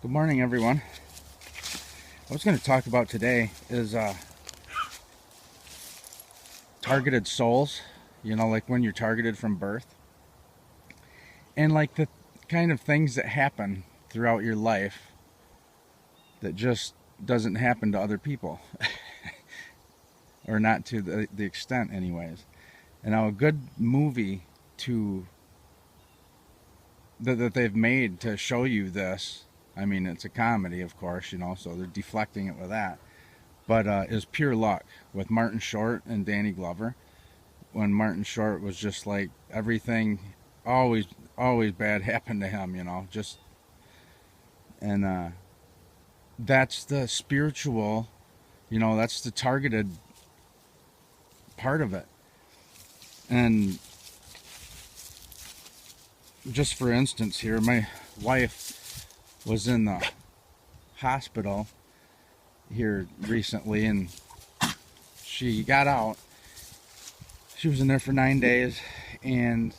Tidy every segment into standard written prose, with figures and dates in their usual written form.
Good morning, everyone. What I was going to talk about today is targeted souls, like when you're targeted from birth, and like the kind of things that happen throughout your life that just doesn't happen to other people, or not to the extent, anyways. And now, a good movie to that they've made to show you this. I mean, it's a comedy, of course, so they're deflecting it with that. But is Pure Luck with Martin Short and Danny Glover. When Martin Short was just like everything, always bad happened to him, just and that's the spiritual, that's the targeted part of it. And just for instance, here, my wife was in the hospital here recently, and she got out. She was in there for 9 days, and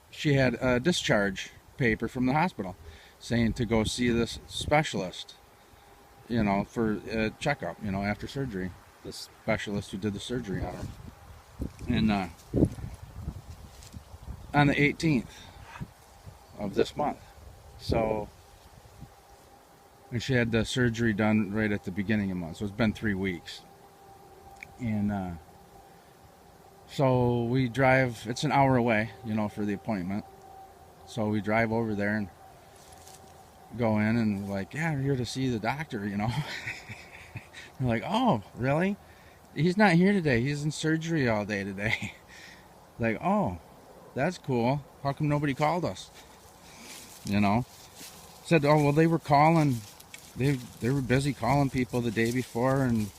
she had a discharge paper from the hospital saying to go see this specialist, for a checkup, after surgery. The specialist who did the surgery on her. And on the 18th of this month. So, and she had the surgery done right at the beginning of the month. So it's been 3 weeks. And so we drive, it's an hour away, for the appointment. So we drive over there and go in, and we're like, yeah, we're here to see the doctor, We're like, oh, really? He's not here today. He's in surgery all day today. Like, oh, that's cool. How come nobody called us? Said, oh, well, they were calling. They were busy calling people the day before, and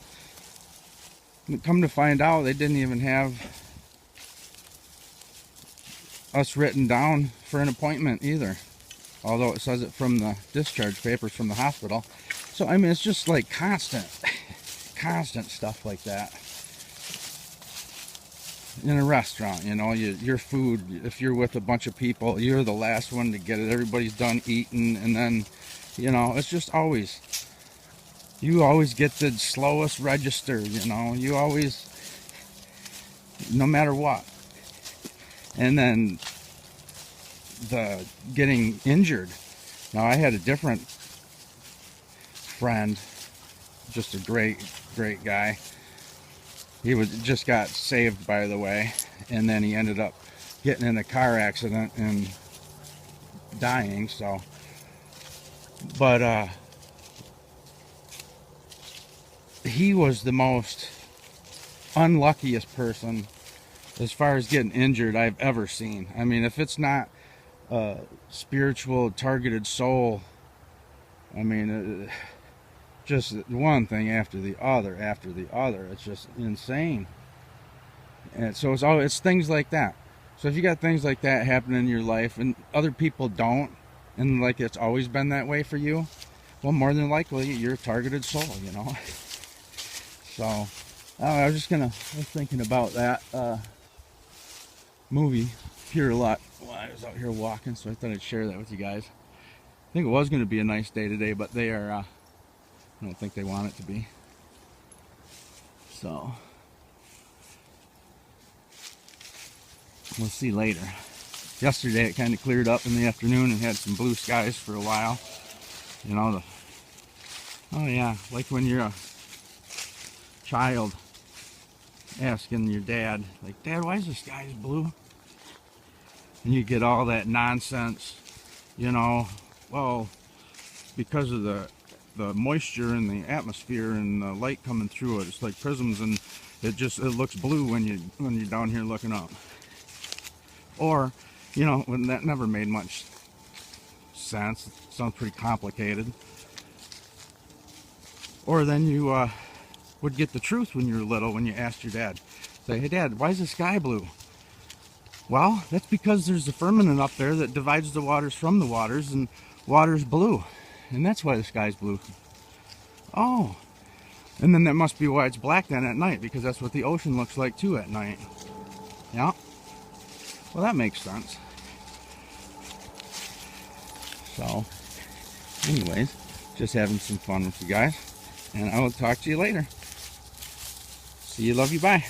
come to find out, they didn't even have us written down for an appointment either, although it says it from the discharge papers from the hospital. So I mean, it's just like constant stuff like that in a restaurant. Your food, if you're with a bunch of people, you're the last one to get it. Everybody's done eating, and then it's just always, you always get the slowest register. You always, no matter what. And then the getting injured. Now, I had a different friend, just a great guy. He just got saved, by the way, and then he ended up getting in a car accident and dying. So, but he was the most unluckiest person as far as getting injured I've ever seen. I mean, if it's not a spiritual targeted soul, I mean, just one thing after the other. It's just insane. And so it's things like that. So if you got things like that happening in your life and other people don't, and like it's always been that way for you, well, more than likely you're a targeted soul. So I was thinking about that movie, Pure Luck, while I was out here walking, so I thought I'd share that with you guys. I think it was going to be a nice day today, but they are, I don't think they want it to be. So, we'll see later. Yesterday it kind of cleared up in the afternoon and had some blue skies for a while. Oh yeah, like when you're a child asking your dad, like, Dad, why is the sky blue? And you get all that nonsense, well, because of the moisture in the atmosphere and the light coming through it. It's like prisms, and it looks blue when you're down here looking up. Or, when that never made much sense. It sounds pretty complicated. Or then you would get the truth when you were little, when you asked your dad, say, hey Dad, why is the sky blue? Well, that's because there's a firmament up there that divides the waters from the waters, and water's blue, and that's why the sky's blue. Oh, and then that must be why it's black then at night, because that's what the ocean looks like too at night. Yeah, well, that makes sense. So anyways, just having some fun with you guys. And I will talk to you later. See you, love you, bye.